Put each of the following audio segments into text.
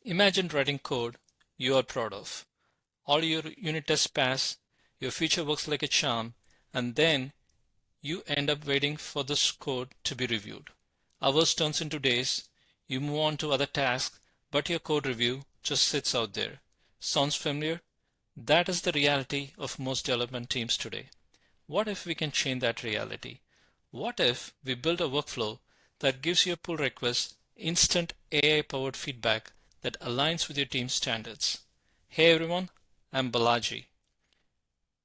Imagine writing code you are proud of. All your unit tests pass, your feature works like a charm, and then you end up waiting for this code to be reviewed. Hours turns into days, you move on to other tasks, but your code review just sits out there. Sounds familiar? That is the reality of most development teams today. What if we can change that reality? What if we build a workflow that gives your pull requests instant AI-powered feedback that aligns with your team's standards? Hey everyone, I'm Balaji.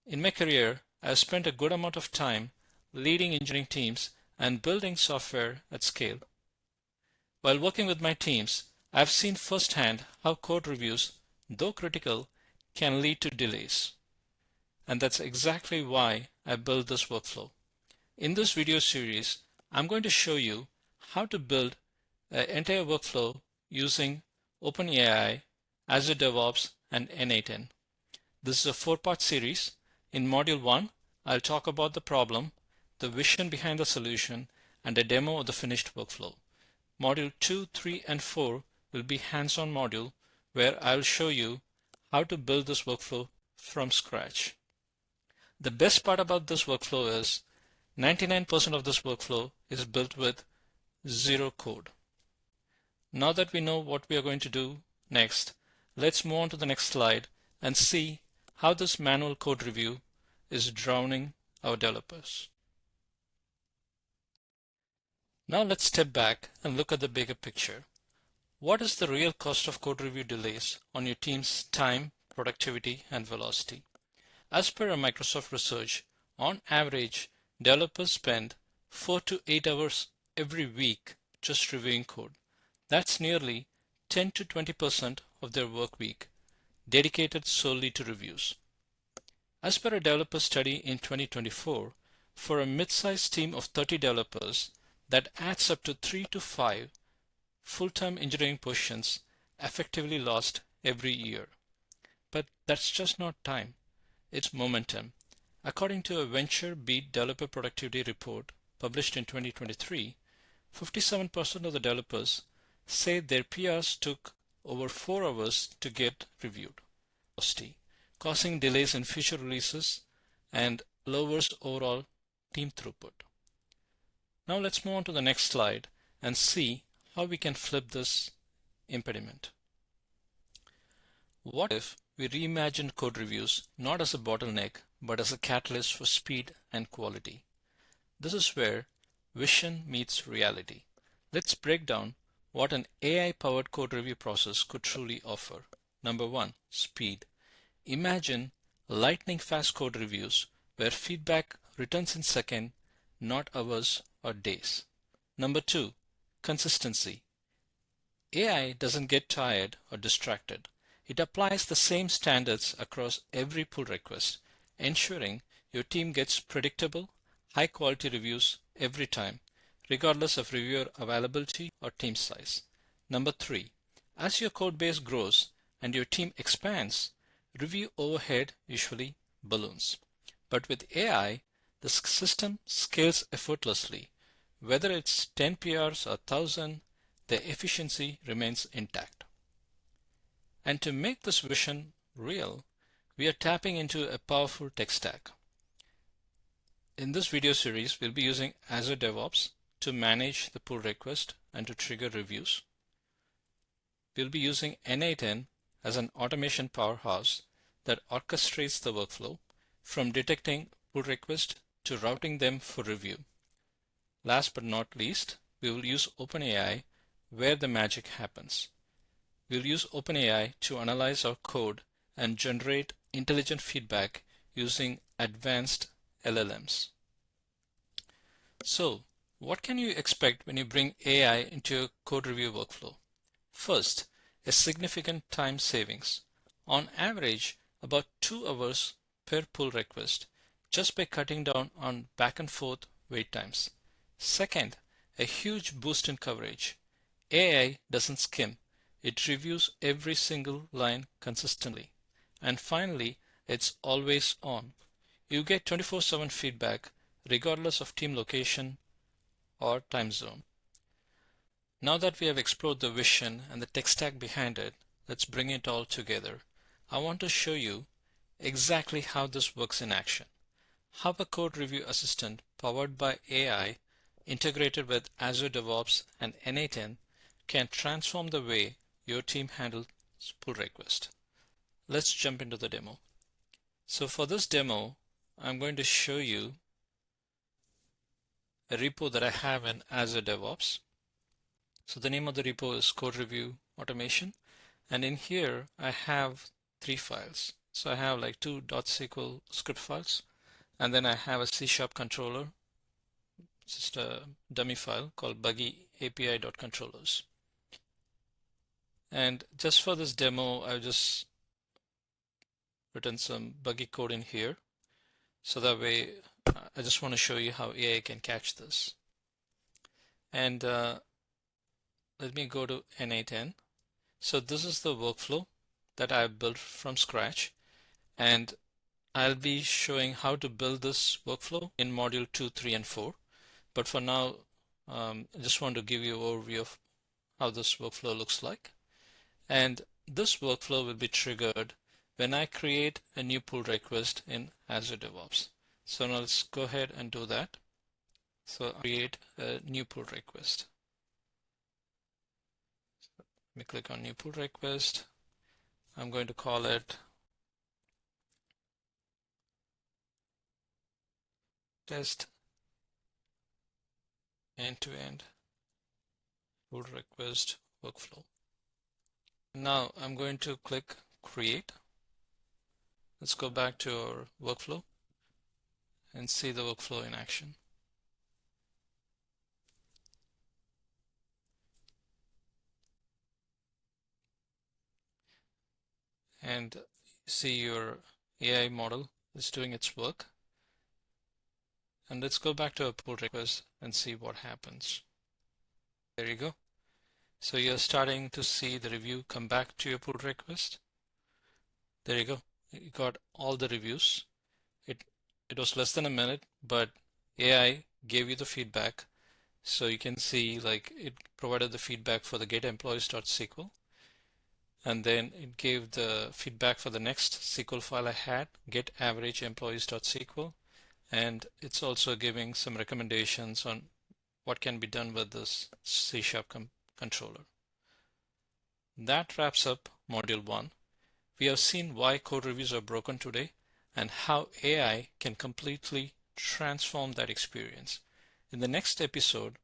In my career, I've spent a good amount of time leading engineering teams and building software at scale. While working with my teams, I've seen firsthand how code reviews, though critical, can lead to delays. And that's exactly why I built this workflow. In this video series, I'm going to show you how to build an entire workflow using OpenAI, Azure DevOps, and N8N. This is a four-part series. In Module 1, I'll talk about the problem, the vision behind the solution, and a demo of the finished workflow. Module 2, 3, and 4 will be hands-on module where I'll show you how to build this workflow from scratch. The best part about this workflow is 99% of this workflow is built with zero code. Now that we know what we are going to do next, let's move on to the next slide and see how this manual code review is drowning our developers. Now let's step back and look at the bigger picture. What is the real cost of code review delays on your team's time, productivity, and velocity? As per a Microsoft research, on average, developers spend 4 to 8 hours every week just reviewing code. That's nearly 10 to 20% of their work week dedicated solely to reviews. As per a developer study in 2024, for a mid-sized team of 30 developers, that adds up to 3 to 5 full-time engineering positions effectively lost every year. But that's just not time, it's momentum. According to a VentureBeat developer productivity report published in 2023, 57% of the developers say their PRs took over 4 hours to get reviewed, causing delays in future releases and lowers overall team throughput. Now let's move on to the next slide and see how we can flip this impediment. What if we reimagine code reviews not as a bottleneck but as a catalyst for speed and quality? This is where vision meets reality. Let's break down what an AI-powered code review process could truly offer. Number 1, speed. Imagine lightning-fast code reviews where feedback returns in seconds, not hours or days. Number 2, consistency. AI doesn't get tired or distracted. It applies the same standards across every pull request, ensuring your team gets predictable, high-quality reviews every time, regardless of reviewer availability or team size. Number 3, as your code base grows and your team expands, review overhead usually balloons. But with AI, the system scales effortlessly. Whether it's 10 PRs or 1,000, the efficiency remains intact. And to make this vision real, we are tapping into a powerful tech stack. In this video series, we'll be using Azure DevOps to manage the pull request and to trigger reviews. We'll be using N8N as an automation powerhouse that orchestrates the workflow from detecting pull requests to routing them for review. Last but not least, we will use OpenAI where the magic happens. We'll use OpenAI to analyze our code and generate intelligent feedback using advanced LLMs. So, what can you expect when you bring AI into your code review workflow? First, a significant time savings. On average, about 2 hours per pull request just by cutting down on back and forth wait times. Second, a huge boost in coverage. AI doesn't skim. It reviews every single line consistently. And finally, it's always on. You get 24/7 feedback regardless of team location or time zone. Now that we have explored the vision and the tech stack behind it, let's bring it all together. I want to show you exactly how this works in action. How a code review assistant powered by AI integrated with Azure DevOps and N8N can transform the way your team handles pull requests. Let's jump into the demo. So for this demo, I'm going to show you a repo that I have in Azure DevOps. So the name of the repo is Code Review Automation. And in here, I have 3 files. So I have like 2 .sql script files, and then I have a C# controller, just a dummy file called buggy api.controllers. And just for this demo, I've just written some buggy code in here. So that way, I just want to show you how AI can catch this. And let me go to N8N. So this is the workflow that I've built from scratch. And I'll be showing how to build this workflow in module 2, 3, and 4. But for now, I just want to give you an overview of how this workflow looks like. And this workflow will be triggered when I create a new pull request in Azure DevOps. So now let's go ahead and do that. So create a new pull request. Let me click on new pull request. I'm going to call it test end-to-end pull request workflow. Now I'm going to click create. Let's go back to our workflow and see the workflow in action. And see your AI model is doing its work. And let's go back to a pull request and see what happens. There you go. So you're starting to see the review come back to your pull request. There you go. You got all the reviews. It was less than a minute, but AI gave you the feedback. So you can see like it provided the feedback for the getEmployees.sql. And then it gave the feedback for the next SQL file I had, getAverageEmployees.sql. And it's also giving some recommendations on what can be done with this C# controller. That wraps up module 1. We have seen why code reviews are broken today and how AI can completely transform that experience. In the next episode,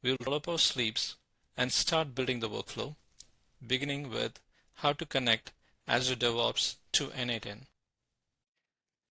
we'll roll up our sleeves and start building the workflow, beginning with how to connect Azure DevOps to N8N.